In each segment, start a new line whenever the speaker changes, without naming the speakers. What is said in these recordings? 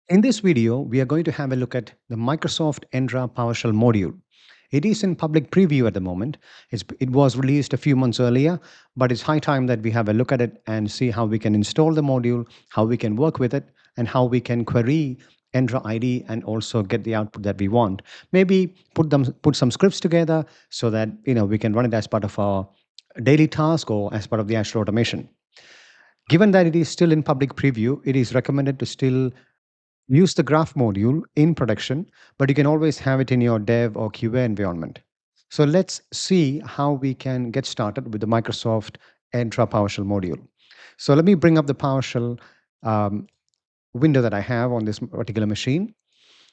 In this video, we are going to have a look at the Microsoft Entra PowerShell module. It is in public preview at the moment. It was released a few months earlier, but it's high time that we have a look at it and see how we can install the module, how we can work with it, and how we can query Entra ID and also get the output that we want. Maybe put some scripts together so that we can run it as part of our daily task or as part of the Azure automation. Given that it is still in public preview, it is recommended to still use the graph module in production, but you can always have it in your dev or QA environment. So let's see how we can get started with the Microsoft Entra PowerShell module. So let me bring up the PowerShell um, window that I have on this particular machine.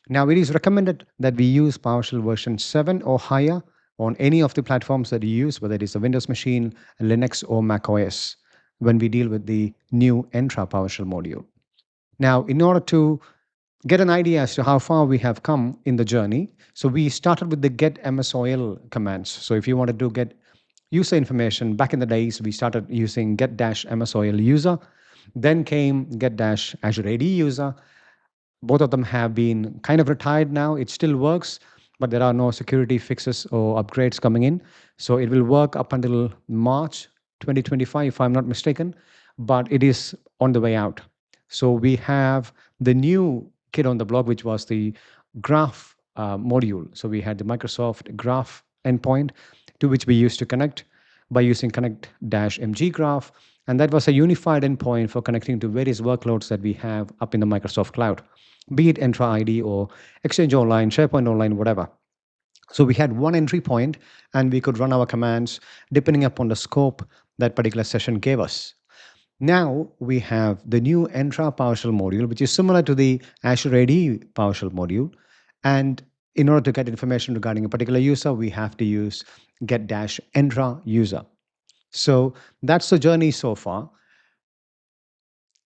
Now, it is recommended that we use PowerShell version 7 or higher on any of the platforms that you use, whether it is a Windows machine, Linux, or Mac OS, when we deal with the new Entra PowerShell module. Now, in order to get an idea as to how far we have come in the journey. So we started with the get msoil commands. So if you wanted to get user information, back in the days, we started using get dash msoil user. Then came get dash Azure AD user. Both of them have been kind of retired now. It still works, but there are no security fixes or upgrades coming in. So it will work up until March 2025, if I'm not mistaken, but it is on the way out. So we have the new kid on the block, which was the graph module. So we had the Microsoft graph endpoint to which we used to connect by using connect-mg graph. And that was a unified endpoint for connecting to various workloads that we have up in the Microsoft cloud, be it Entra ID or Exchange Online, SharePoint Online, whatever. So we had one entry point and we could run our commands depending upon the scope that particular session gave us. Now we have the new Entra PowerShell module, which is similar to the Azure AD PowerShell module. And in order to get information regarding a particular user, we have to use get-entra user. So that's the journey so far.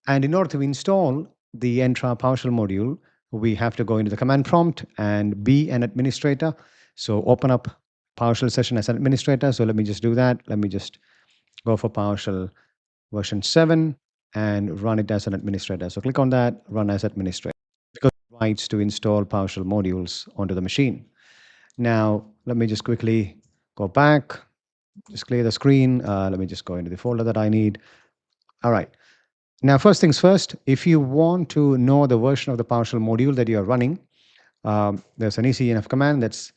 And in order to install the Entra PowerShell module, we have to go into the command prompt and be an administrator. So open up PowerShell session as an administrator. So let me just do that. Let me just go for PowerShell version 7 and run it as an administrator. So click on that, run as administrator, because it writes to install PowerShell modules onto the machine. Now, let me just quickly go back, just clear the screen. Let me just go into the folder that I need. All right. Now, first things first, if you want to know the version of the PowerShell module that you are running, there's an easy enough command it's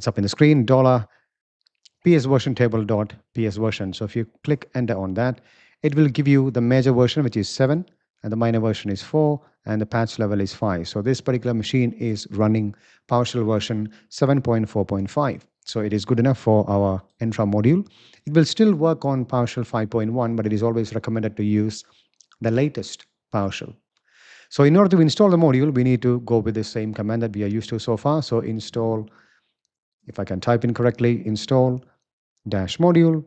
up in the screen, $ps version table dot ps version. So if you click enter on that, it will give you the major version, which is 7, and the minor version is 4, and the patch level is 5. So this particular machine is running PowerShell version 7.4.5. So it is good enough for our Entra module. It will still work on PowerShell 5.1, but it is always recommended to use the latest PowerShell. So in order to install the module, we need to go with the same command that we are used to so far. So install, if I can type in correctly, install dash module.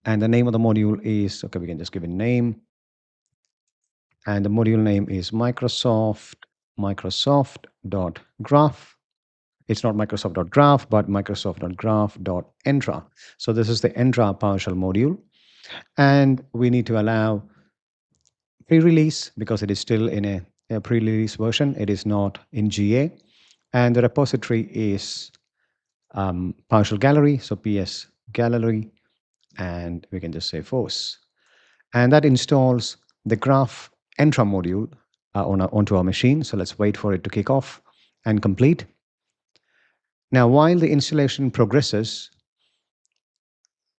And the name of the module is, okay, we can just give it a name. And the module name is Microsoft.graph. It's not Microsoft.graph, but Microsoft.graph.entra. So this is the Entra PowerShell module. And we need to allow pre-release because it is still in a pre-release version. It is not in GA. And the repository is PowerShell Gallery. So PS Gallery. And we can just say force. And that installs the graph Entra module onto our machine. So let's wait for it to kick off and complete. Now, while the installation progresses,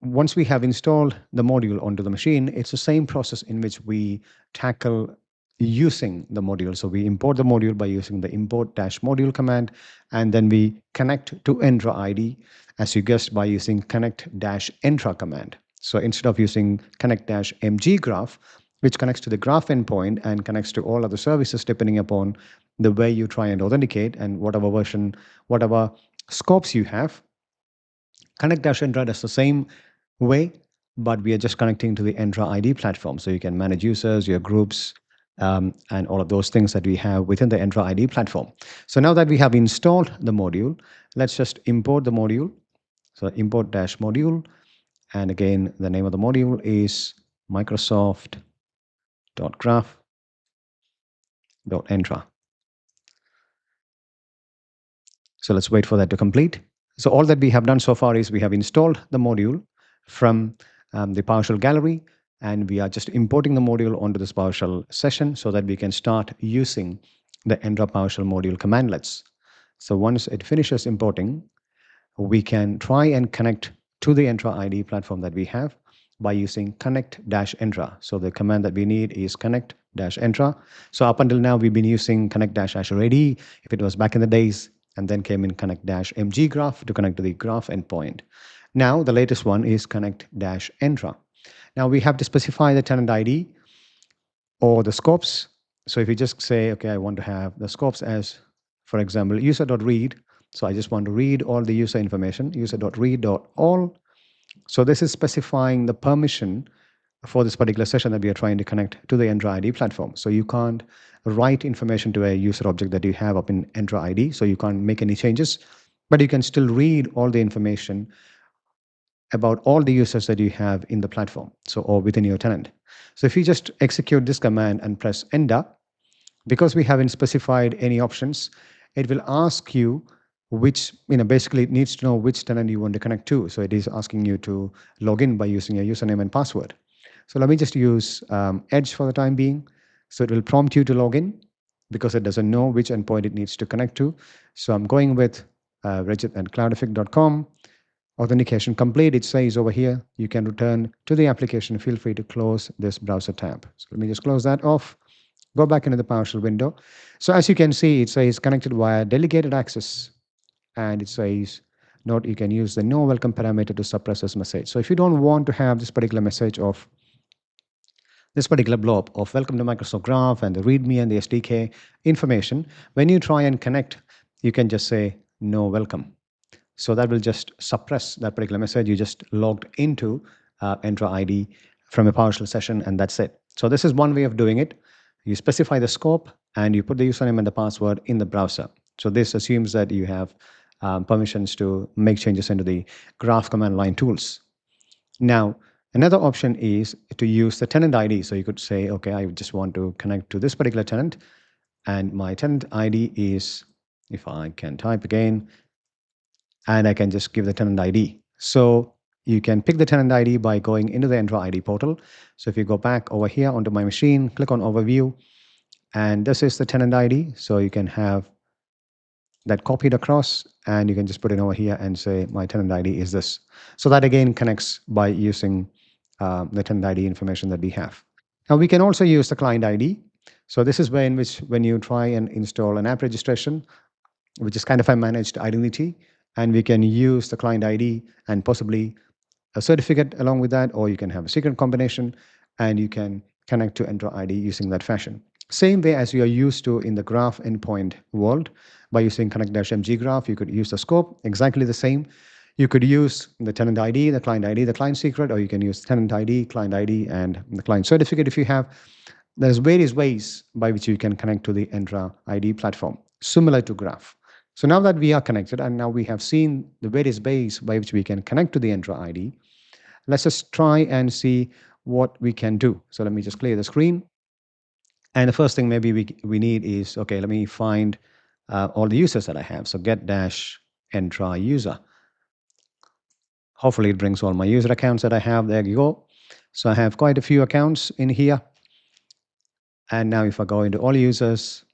once we have installed the module onto the machine, it's the same process in which we tackle using the module. So we import the module by using the import-module command, and then we connect to Entra ID, as you guessed, by using connect-entra command. So instead of using connect-mg graph, which connects to the graph endpoint and connects to all other services depending upon the way you try and authenticate and whatever version, whatever scopes you have, connect-entra does the same way, but we are just connecting to the Entra ID platform. So you can manage users, your groups, and all of those things that we have within the Entra ID platform. So now that we have installed the module, let's just import the module. So import-module. And again, the name of the module is Microsoft.graph Entra. So let's wait for that to complete. So all that we have done so far is we have installed the module from the PowerShell gallery, and we are just importing the module onto this PowerShell session so that we can start using the Entra PowerShell module commandlets. So once it finishes importing, we can try and connect to the Entra ID platform that we have by using connect-entra. So the command that we need is connect-entra. So up until now, we've been using connect-azure AD if it was back in the days, and then came in connect-mggraph to connect to the graph endpoint. Now, the latest one is connect-entra. Now, we have to specify the tenant ID or the scopes. So if you just say, okay, I want to have the scopes as, for example, user.read. So I just want to read all the user information, user.read.all. So this is specifying the permission for this particular session that we are trying to connect to the Entra ID platform. So you can't write information to a user object that you have up in Entra ID. So you can't make any changes, but you can still read all the information about all the users that you have in the platform, so or within your tenant. So if you just execute this command and press enter, because we haven't specified any options, it will ask you which, basically it needs to know which tenant you want to connect to. So it is asking you to log in by using a username and password. So let me just use Edge for the time being. So it will prompt you to log in because it doesn't know which endpoint it needs to connect to. So I'm going with regit@cloudific.com. Authentication complete. It says over here, you can return to the application. Feel free to close this browser tab. So let me just close that off. Go back into the PowerShell window. So as you can see, it says connected via delegated access. And it says, note, you can use the no welcome parameter to suppress this message. So if you don't want to have this particular message of this particular blob of welcome to Microsoft Graph and the README and the SDK information, when you try and connect, you can just say no welcome. So that will just suppress that particular message. You just logged into Entra ID from a PowerShell session, and that's it. So this is one way of doing it. You specify the scope, and you put the username and the password in the browser. So this assumes that you have permissions to make changes into the graph command line tools. Now, another option is to use the tenant ID. So you could say, okay, I just want to connect to this particular tenant, and my tenant ID is, if I can type again, and I can just give the tenant ID. So you can pick the tenant ID by going into the Entra ID portal. So if you go back over here onto my machine, click on overview, and this is the tenant ID. So you can have that copied across, and you can just put it over here and say my tenant ID is this. So that again connects by using the tenant ID information that we have. Now we can also use the client ID. So this is where in which when you try and install an app registration, which is kind of a managed identity, and we can use the client ID and possibly a certificate along with that, or you can have a secret combination, and you can connect to Entra ID using that fashion. Same way as you are used to in the graph endpoint world, by using connect-mggraph, you could use the scope, exactly the same. You could use the tenant ID, the client secret, or you can use tenant ID, client ID, and the client certificate if you have. There's various ways by which you can connect to the Entra ID platform, similar to Graph. So now that we are connected, and now we have seen the various ways by which we can connect to the Entra ID, let's just try and see what we can do. So let me just clear the screen. And the first thing maybe we need is, okay, let me find all the users that I have. So get dash Entra user. Hopefully it brings all my user accounts that I have. There you go. So I have quite a few accounts in here. And now if I go into all users,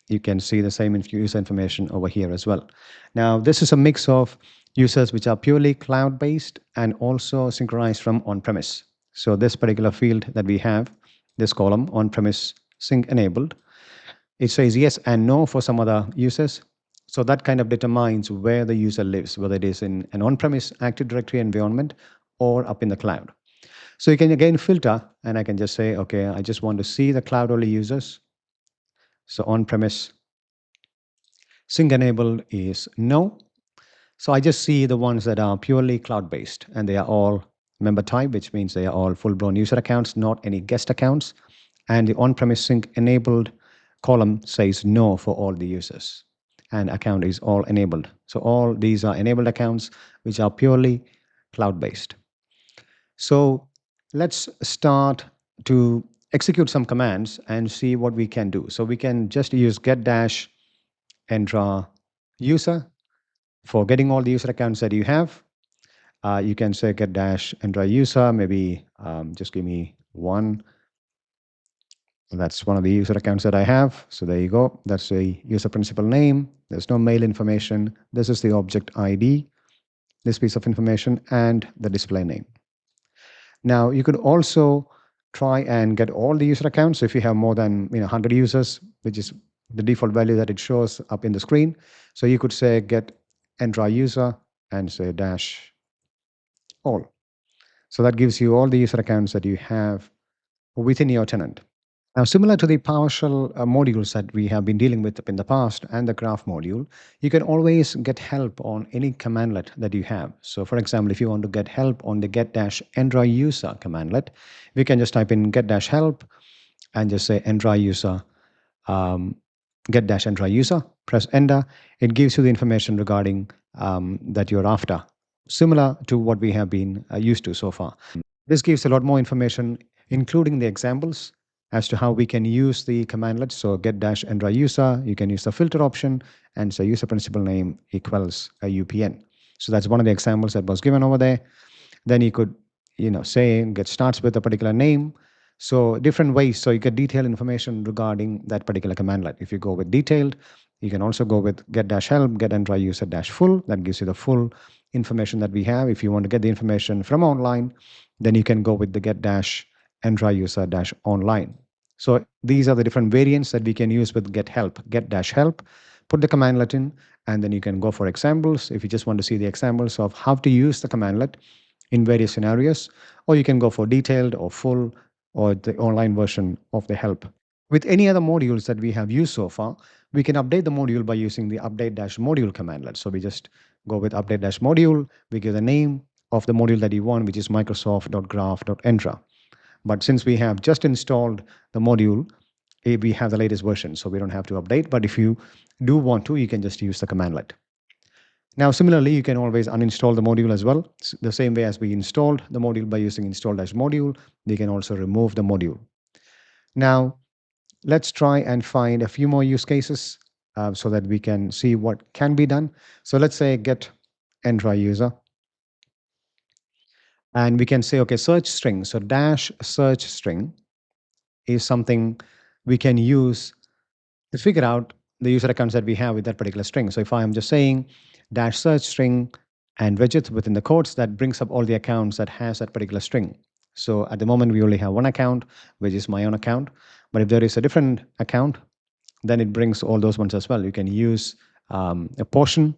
you can see the same user information over here as well. Now, this is a mix of users which are purely cloud-based and also synchronized from on-premise. So this particular field that we have, this column, on-premise sync enabled, it says yes and no for some other users. So that kind of determines where the user lives, whether it is in an on-premise Active Directory environment or up in the cloud. So you can again filter, and I can just say, okay, I just want to see the cloud-only users. So on-premise sync enabled is no. So I just see the ones that are purely cloud-based, and they are all member type, which means they are all full-blown user accounts, not any guest accounts. And the on-premise sync enabled column says no for all the users, and account is all enabled. So all these are enabled accounts which are purely cloud-based. So let's start to execute some commands and see what we can do. So we can just use get dash entra user for getting all the user accounts that you have. You can say get dash entra user, maybe just give me one. That's one of the user accounts that I have. So there you go. That's the user principal name. There's no mail information. This is the object ID, this piece of information, and the display name. Now, you could also try and get all the user accounts. So if you have more than 100 users, which is the default value that it shows up in the screen. So you could say get entra user and say dash all. So that gives you all the user accounts that you have within your tenant. Now, similar to the PowerShell modules that we have been dealing with in the past and the graph module, you can always get help on any commandlet that you have. So, for example, if you want to get help on the get-entra user commandlet, we can just type in get-help and just say entra user, get-entra user, press enter. It gives you the information regarding that you're after, similar to what we have been used to so far. This gives a lot more information, including the examples as to how we can use the commandlet. So get-entra user, you can use the filter option and say user principal name equals a UPN. So that's one of the examples that was given over there. Then you could, say get starts with a particular name. So different ways. So you get detailed information regarding that particular commandlet. If you go with detailed, you can also go with get-help, get-entra user-full. That gives you the full information that we have. If you want to get the information from online, then you can go with the get-entra user-online. So these are the different variants that we can use with get-help. Get-help, put the commandlet in, and then you can go for examples if you just want to see the examples of how to use the commandlet in various scenarios, or you can go for detailed or full or the online version of the help. With any other modules that we have used so far, we can update the module by using the update-module commandlet. So we just go with update-module, we give the name of the module that you want, which is microsoft.graph.entra. But since we have just installed the module, we have the latest version, so we don't have to update. But if you do want to, you can just use the commandlet. Now, similarly, you can always uninstall the module as well. The same way as we installed the module by using install-module, we can also remove the module. Now, let's try and find a few more use cases so that we can see what can be done. So let's say get entra user. And we can say, okay, search string. So dash search string is something we can use to figure out the user accounts that we have with that particular string. So if I am just saying dash search string and widget within the quotes, that brings up all the accounts that has that particular string. So at the moment, we only have one account, which is my own account. But if there is a different account, then it brings all those ones as well. You can use a portion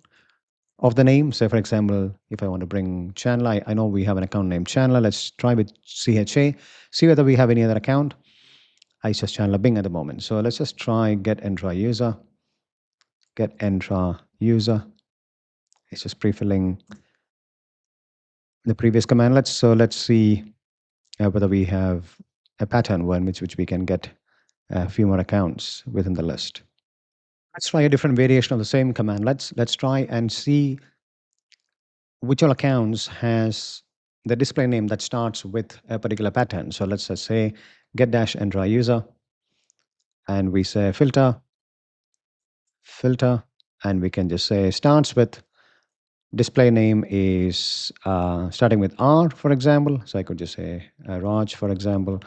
of the name. So for example, if I want to bring Chandler, I know we have an account named Chandler. Let's try with CHA, see whether we have any other account. It's just Chandler Bing at the moment. So let's just try get entra user, get entra user. It's just pre-filling the previous commandlet. So let's see whether we have a pattern one which we can get a few more accounts within the list. Let's try a different variation of the same command. Let's try and see which all accounts has the display name that starts with a particular pattern. So let's just say get dash entra user, and we say filter, and we can just say starts with display name is starting with R, for example. So I could just say Raj, for example,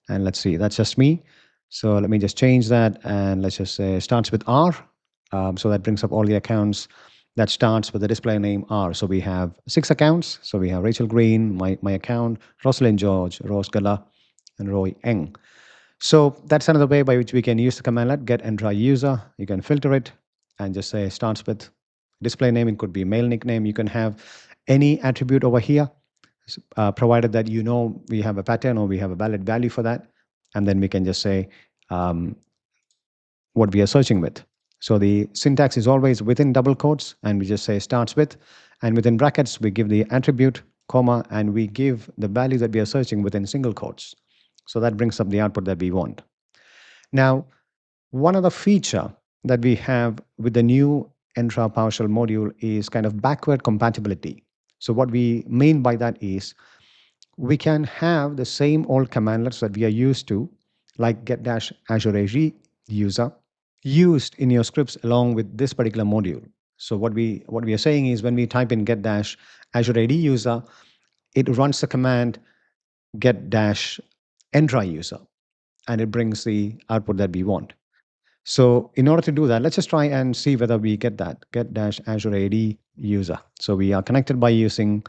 and let's see, that's just me. So let me just change that, and let's just say starts with R. So that brings up all the accounts that starts with the display name R. So we have 6 accounts. So we have Rachel Green, my account, Rosalind George, Rose Gala, and Roy Eng. So that's another way by which we can use the commandlet get entra user. You can filter it and just say starts with display name. It could be mail nickname. You can have any attribute over here, provided that we have a pattern or we have a valid value for that. And then we can just say what we are searching with. So the syntax is always within double quotes, and we just say starts with, and within brackets, we give the attribute, comma, and we give the value that we are searching within single quotes. So that brings up the output that we want. Now, one other feature that we have with the new Entra PowerShell module is kind of backward compatibility. So what we mean by that is we can have the same old commandlets that we are used to like get dash Azure AG user used in your scripts along with this particular module. So what we are saying is when we type in get dash Azure AD user, it runs the command get dash Entra user, and it brings the output that we want. So in order to do that, let's just try and see whether we get that get dash Azure AD user. So we are connected by using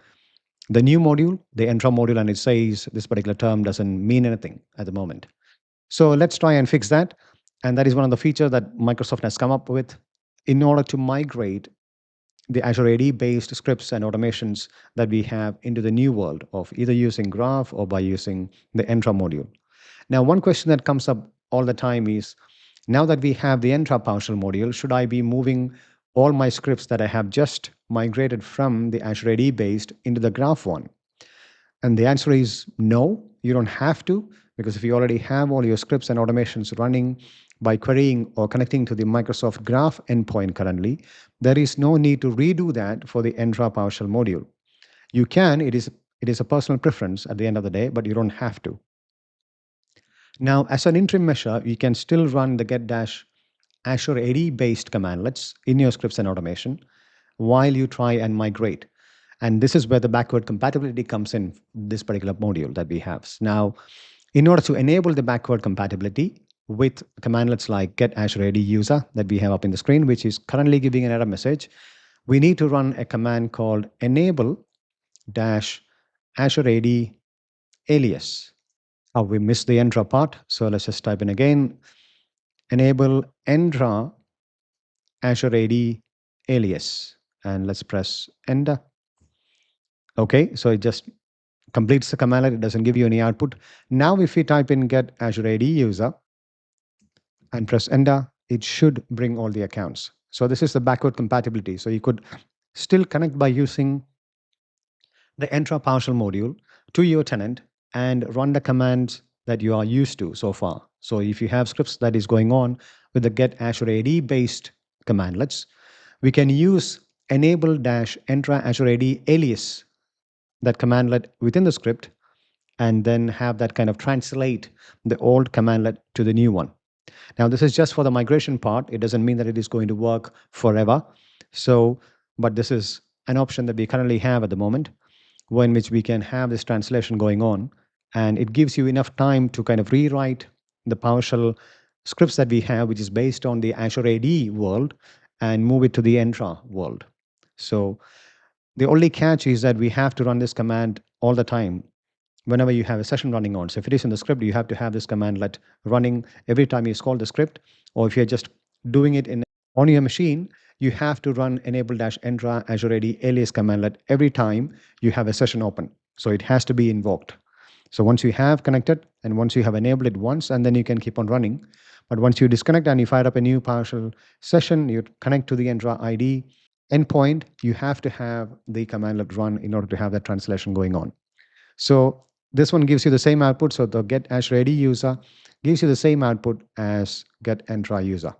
the new module, the Entra module, and it says this particular term doesn't mean anything at the moment. So let's try and fix that. And that is one of the features that Microsoft has come up with in order to migrate the Azure AD based scripts and automations that we have into the new world of either using Graph or by using the Entra module. Now, one question that comes up all the time is, now that we have the Entra PowerShell module, should I be moving all my scripts that I have just migrated from the Azure AD based into the Graph one? And the answer is no, you don't have to, because if you already have all your scripts and automations running by querying or connecting to the Microsoft Graph endpoint currently, there is no need to redo that for the Entra PowerShell module. You can, it is a personal preference at the end of the day, but you don't have to. Now, as an interim measure, you can still run the get dash Azure AD based commandlets in your scripts and automation while you try and migrate. And this is where the backward compatibility comes in this particular module that we have. Now, in order to enable the backward compatibility with commandlets like get Azure AD user that we have up in the screen, which is currently giving an error message, we need to run a command called enable dash Azure AD alias. Oh, we missed the Entra part. So let's just type in again, enable Entra Azure AD alias. And let's press enter. Okay, so it just completes the command. It doesn't give you any output. Now, if we type in get Azure AD user and press enter, it should bring all the accounts. So this is the backward compatibility. So you could still connect by using the Entra PowerShell module to your tenant and run the commands that you are used to so far. So if you have scripts that is going on with the get Azure AD based commandlets, we can use enable dash Entra Azure AD alias, that commandlet within the script, and then have that kind of translate the old commandlet to the new one. Now, this is just for the migration part. It doesn't mean that it is going to work forever. So, but this is an option that we currently have at the moment, in which we can have this translation going on. And it gives you enough time to kind of rewrite the PowerShell scripts that we have, which is based on the Azure AD world, and move it to the Entra world. So the only catch is that we have to run this command all the time whenever you have a session running on. So if it is in the script, you have to have this commandlet running every time you call the script, or if you're just doing it on your machine, you have to run enable dash entra Azure AD alias commandlet every time you have a session open. So it has to be invoked. So once you have connected and once you have enabled it once, and then you can keep on running. But once you disconnect and you fire up a new PowerShell session, you connect to the Entra ID endpoint, you have to have the commandlet run in order to have that translation going on. So this one gives you the same output. So the get Azure AD user gives you the same output as get Entra user.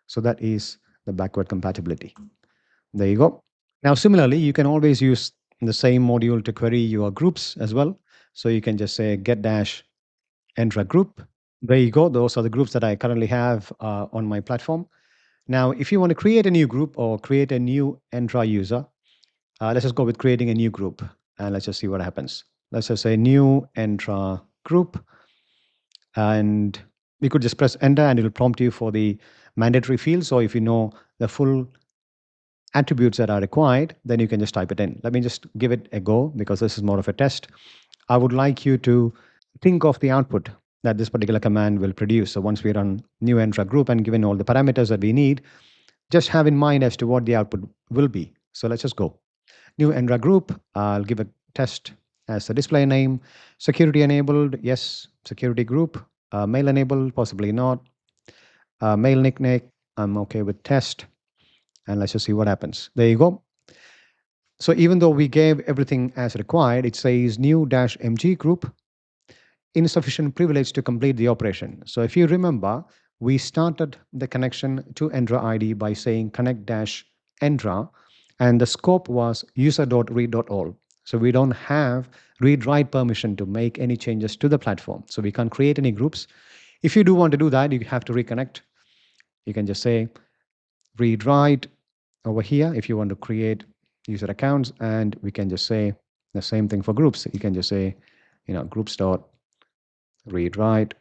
So that is the backward compatibility. There you go. Now, similarly, you can always use the same module to query your groups as well. So you can just say get dash Entra group. There you go. Those are the groups that I currently have on my platform. Now, if you want to create a new group or create a new Entra user, let's just go with creating a new group and let's just see what happens. Let's just say new Entra group, and we could just press enter and it will prompt you for the mandatory fields. So if you know the full attributes that are required, then you can just type it in. Let me just give it a go because this is more of a test. I would like you to think of the output that this particular command will produce. So once we run new Entra group and given all the parameters that we need, just have in mind as to what the output will be. So let's just go. New Entra group, I'll give a test as the display name. Security enabled, yes. Security group, mail enabled, possibly not. Mail nickname, I'm okay with test. And let's just see what happens. There you go. So even though we gave everything as required, it says new dash MG group, insufficient privilege to complete the operation. So if you remember, we started the connection to Entra ID by saying connect dash Entra, and the scope was user.read.all. So we don't have read-write permission to make any changes to the platform. So we can't create any groups. If you do want to do that, you have to reconnect. You can just say read write over here if you want to create user accounts, and we can just say the same thing for groups. You can just say, groups dot read write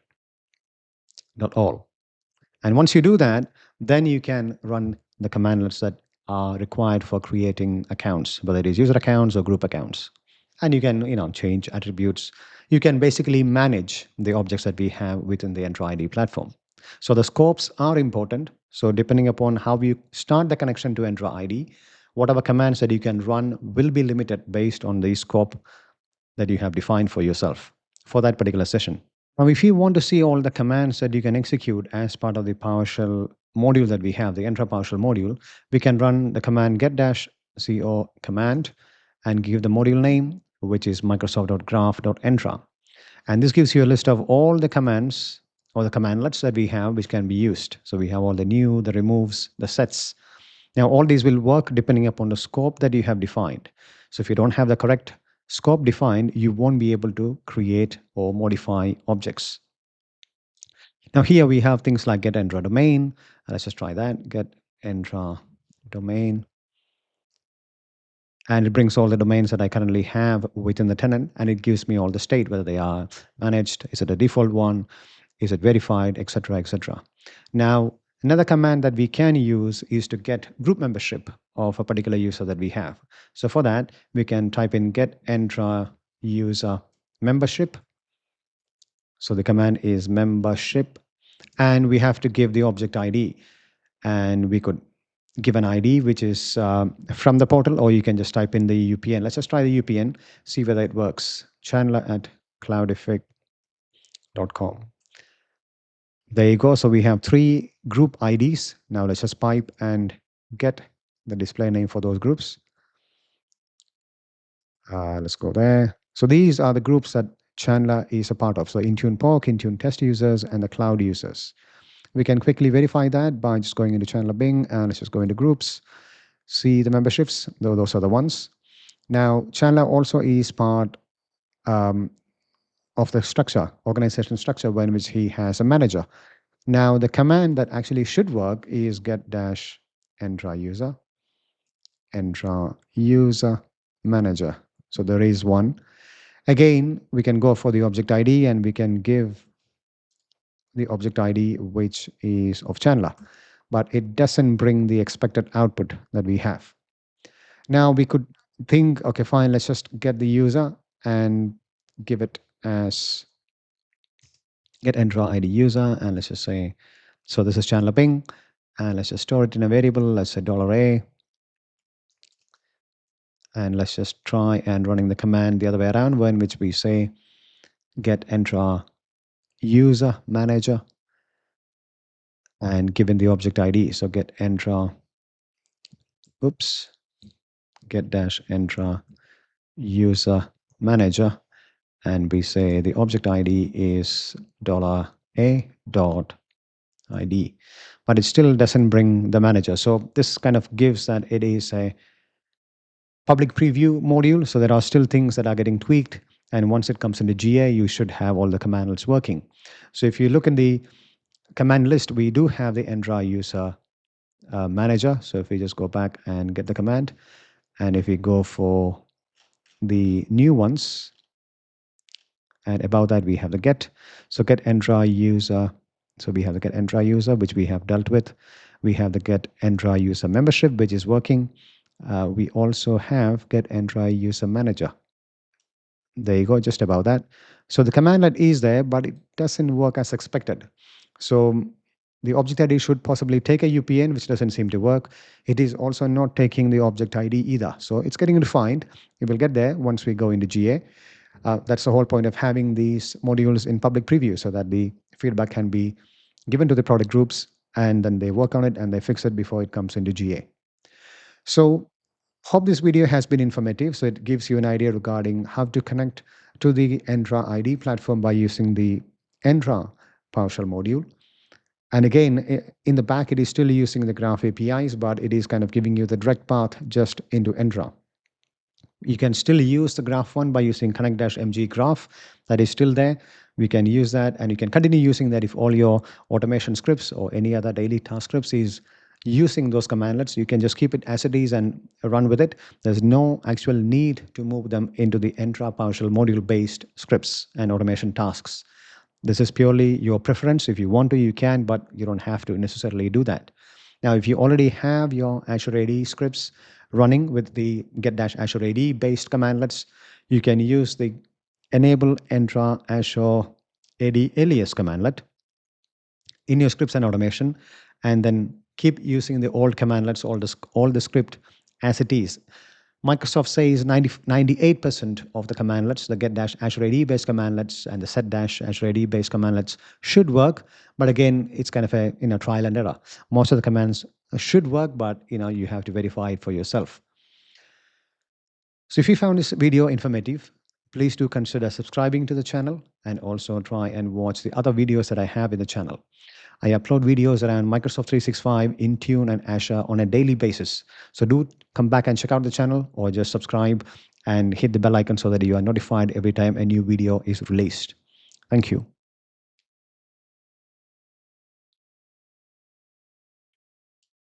dot all. And once you do that, then you can run the commandlets that are required for creating accounts, whether it is user accounts or group accounts. And you can, change attributes. You can basically manage the objects that we have within the Entra ID platform. So the scopes are important. So depending upon how you start the connection to Entra ID, whatever commands that you can run will be limited based on the scope that you have defined for yourself for that particular session. Now, if you want to see all the commands that you can execute as part of the PowerShell module that we have, the Entra PowerShell module, we can run the command get-co command and give the module name, which is microsoft.graph.entra. And this gives you a list of all the commands or the commandlets that we have which can be used. So we have all the new, the removes, the sets. Now, all these will work depending upon the scope that you have defined. So if you don't have the correct scope defined, you won't be able to create or modify objects. Now here we have things like get Entra domain. Let's just try that, get Entra domain. And it brings all the domains that I currently have within the tenant, and it gives me all the state, whether they are managed, is it a default one, is it verified, etc., etc. Now, another command that we can use is to get group membership of a particular user that we have. So for that, we can type in get Entra user membership. So the command is membership, and we have to give the object ID. And we could give an ID which is from the portal, or you can just type in the UPN. Let's just try the UPN, see whether it works. Chandler@cloudific.com. There you go. So we have 3 group IDs. Now let's just pipe and get the display name for those groups. Let's go there. So these are the groups that Chandler is a part of. So Intune POC, Intune test users, and the cloud users. We can quickly verify that by just going into Chandler Bing, and let's just go into groups, see the memberships. Those are the ones. Now, Chandler also is part of the structure, organization structure, in which he has a manager. Now, the command that actually should work is get-entra user manager. So there is one. Again, we can go for the object ID, and we can give the object ID which is of Chandler, but it doesn't bring the expected output that we have. Now we could think, okay, fine, let's just get the user and give it as get Entra ID user, and let's just say, so this is Chandler Bing, and let's just store it in a variable. Let's say $A, and let's just try and running the command the other way around, in which we say get Entra user manager and given the object ID. So get Entra, get -entra user manager, and we say the object ID is $A dot ID, but it still doesn't bring the manager. So this kind of gives that it is a public preview module. So there are still things that are getting tweaked. And once it comes into GA, you should have all the commandlets working. So if you look in the command list, we do have the Entra user manager. So if we just go back and get the command, and if we go for the new ones, and above that we have the get. So get Entra user. So we have the get Entra user, which we have dealt with. We have the get Entra user membership, which is working. We also have get Entra user manager. There you go, just about that. So the commandlet is there, but it doesn't work as expected. So the object ID should possibly take a UPN, which doesn't seem to work. It is also not taking the object ID either. So it's getting refined. It will get there once we go into GA. That's the whole point of having these modules in public preview, so that the feedback can be given to the product groups, and then they work on it and they fix it before it comes into GA. So hope this video has been informative. So it gives you an idea regarding how to connect to the Entra ID platform by using the Entra PowerShell module. And again, in the back, it is still using the Graph APIs, but it is kind of giving you the direct path just into Entra. You can still use the graph one by using connect-mg graph. That is still there, We can use that, and you can continue using that if all your automation scripts or any other daily task scripts is using those commandlets. You can just keep it as it is and run with it. There's no actual need to move them into the Entra PowerShell module based scripts and automation tasks. This is purely your preference. If you want to, you can, but you don't have to necessarily do that. Now, if you already have your Azure AD scripts running with the get-Azure AD based commandlets, you can use the enable Entra Azure AD alias commandlet in your scripts and automation, and then keep using the old commandlets, all the script as it is. Microsoft says 98% of the commandlets, the get-Azure AD based commandlets and the set-Azure AD based commandlets should work. But again, it's kind of a trial and error. Most of the commands should work, but you have to verify it for yourself. So if you found this video informative, please do consider subscribing to the channel and also try and watch the other videos that I have in the channel. I upload videos around Microsoft 365, Intune, and Azure on a daily basis. So do come back and check out the channel, or just subscribe and hit the bell icon so that you are notified every time a new video is released. Thank you.